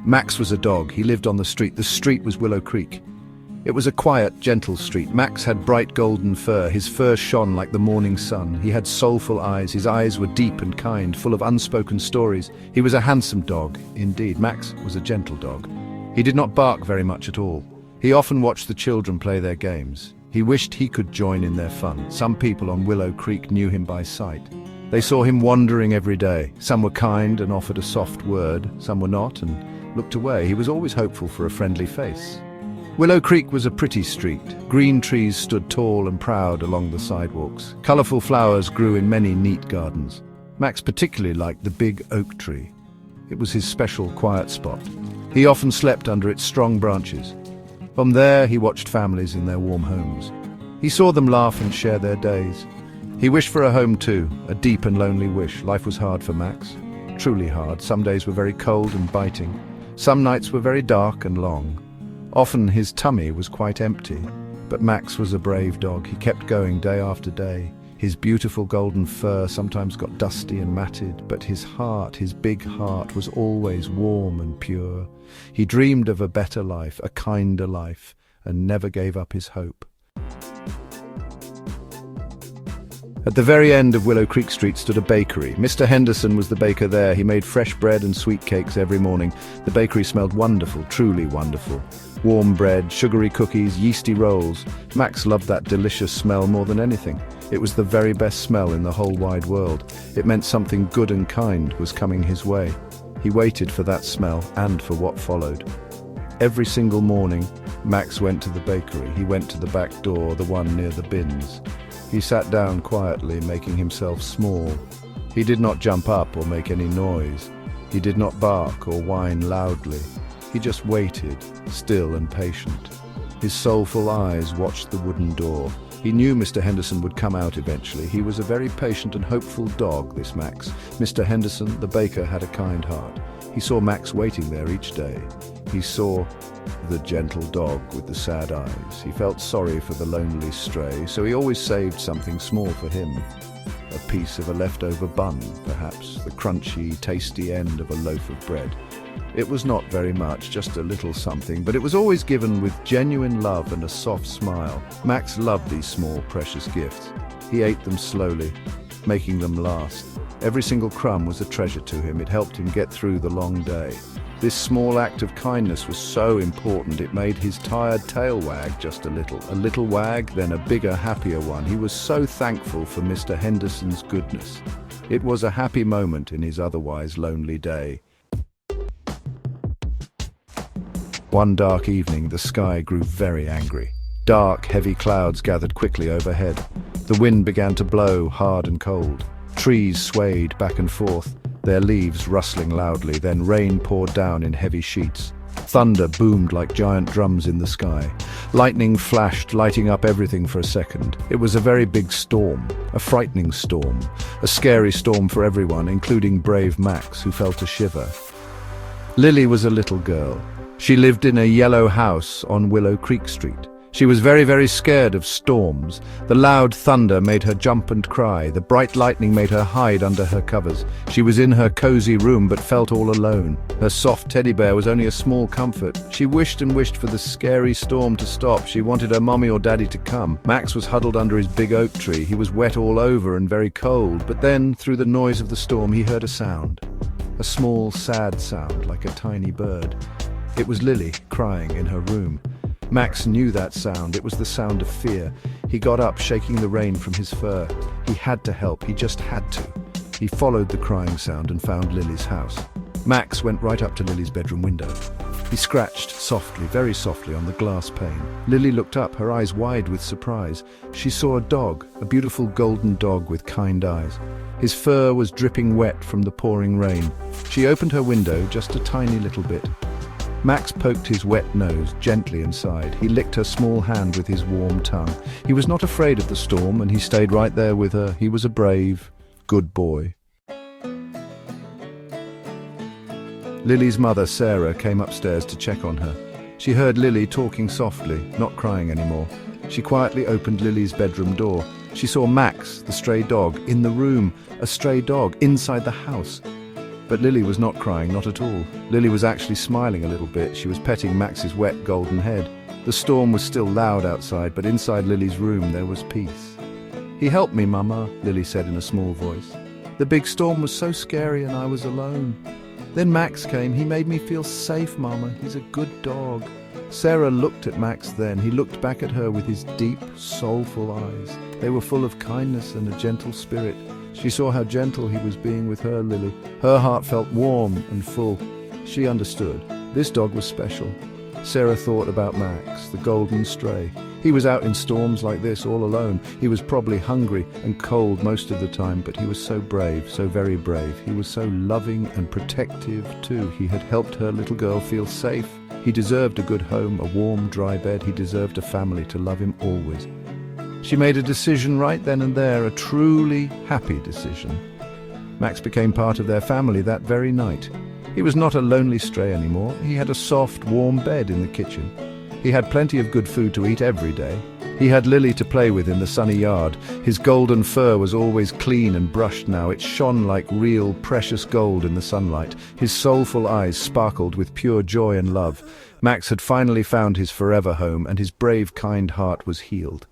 Max was a dog. He lived on the street. The street was Willow Creek. It was a quiet, gentle street. Max had bright golden fur. His fur shone like the morning sun. He had soulful eyes. His eyes were deep and kind, full of unspoken stories. He was a handsome dog. Indeed, Max was a gentle dog. He did not bark very much at all. He often watched the children play their games. He wished he could join in their fun. Some people on Willow Creek knew him by sight. They saw him wandering every day. Some were kind and offered a soft word. Some were not and looked away. He was always hopeful for a friendly face. Willow Creek was a pretty street. Green trees stood tall and proud along the sidewalks. Colorful flowers grew in many neat gardens. Max particularly liked the big oak tree. It was his special quiet spot. He often slept under its strong branches. From there, he watched families in their warm homes. He saw them laugh and share their days. He wished for a home too, a deep and lonely wish. Life was hard for Max, truly hard. Some days were very cold and biting. Some nights were very dark and long. Often his tummy was quite empty. But Max was a brave dog. He kept going day after day. His beautiful golden fur sometimes got dusty and matted, but his heart, his big heart, was always warm and pure. He dreamed of a better life, a kinder life, and never gave up his hope. At the very end of Willow Creek Street stood a bakery. Mr. Henderson was the baker there. He made fresh bread and sweet cakes every morning. The bakery smelled wonderful, truly wonderful. Warm bread, sugary cookies, yeasty rolls. Max loved that delicious smell more than anything. It was the very best smell in the whole wide world. It meant something good and kind was coming his way. He waited for that smell and for what followed. Every single morning, Max went to the bakery. He went to the back door, the one near the bins. He sat down quietly, making himself small. He did not jump up or make any noise. He did not bark or whine loudly. He just waited, still and patient. His soulful eyes watched the wooden door. He knew Mr. Henderson would come out eventually. He was a very patient and hopeful dog, this Max. Mr. Henderson, the baker, had a kind heart. He saw Max waiting there each day. He saw the gentle dog with the sad eyes. He felt sorry for the lonely stray, so he always saved something small for him. A piece of a leftover bun, perhaps, the crunchy, tasty end of a loaf of bread. It was not very much, just a little something, but it was always given with genuine love and a soft smile. Max loved these small, precious gifts. He ate them slowly, making them last. Every single crumb was a treasure to him. It helped him get through the long day. This small act of kindness was so important it made his tired tail wag just a little wag, then a bigger, happier one. He was so thankful for Mr. Henderson's goodness. It was a happy moment in his otherwise lonely day. One dark evening, the sky grew very angry. Dark, heavy clouds gathered quickly overhead. The wind began to blow hard and cold. Trees swayed back and forth, their leaves rustling loudly. Then rain poured down in heavy sheets. Thunder boomed like giant drums in the sky. Lightning flashed, lighting up everything for a second. It was a very big storm, a frightening storm, a scary storm for everyone, including brave Max, who felt a shiver. Lily was a little girl. She lived in a yellow house on Willow Creek Street. She was very, very scared of storms. The loud thunder made her jump and cry. The bright lightning made her hide under her covers. She was in her cozy room but felt all alone. Her soft teddy bear was only a small comfort. She wished and wished for the scary storm to stop. She wanted her mommy or daddy to come. Max was huddled under his big oak tree. He was wet all over and very cold. But then, through the noise of the storm, he heard a sound. A small, sad sound, like a tiny bird. It was Lily crying in her room. Max knew that sound. It was the sound of fear. He got up, shaking the rain from his fur. He had to help. He just had to. He followed the crying sound and found Lily's house. Max went right up to Lily's bedroom window. He scratched softly, very softly, on the glass pane. Lily looked up, her eyes wide with surprise. She saw a dog, a beautiful golden dog with kind eyes. His fur was dripping wet from the pouring rain. She opened her window just a tiny little bit. Max poked his wet nose gently inside. He licked her small hand with his warm tongue. He was not afraid of the storm, and he stayed right there with her. He was a brave, good boy. Lily's mother, Sarah, came upstairs to check on her. She heard Lily talking softly, not crying anymore. She quietly opened Lily's bedroom door. She saw Max, the stray dog, in the room, a stray dog inside the house. But Lily was not crying, not at all. Lily was actually smiling a little bit. She was petting Max's wet golden head. The storm was still loud outside, but inside Lily's room there was peace. "He helped me, Mama," Lily said in a small voice. "The big storm was so scary and I was alone. Then Max came. He made me feel safe, Mama. He's a good dog." Sarah looked at Max then. He looked back at her with his deep, soulful eyes. They were full of kindness and a gentle spirit. She saw how gentle he was being with her, Lily. Her heart felt warm and full. She understood. This dog was special. Sarah thought about Max, the golden stray. He was out in storms like this all alone. He was probably hungry and cold most of the time, but he was so brave, so very brave. He was so loving and protective too. He had helped her little girl feel safe. He deserved a good home, a warm, dry bed. He deserved a family to love him always. She made a decision right then and there, a truly happy decision. Max became part of their family that very night. He was not a lonely stray anymore. He had a soft, warm bed in the kitchen. He had plenty of good food to eat every day. He had Lily to play with in the sunny yard. His golden fur was always clean and brushed now. It shone like real, precious gold in the sunlight. His soulful eyes sparkled with pure joy and love. Max had finally found his forever home, and his brave, kind heart was healed.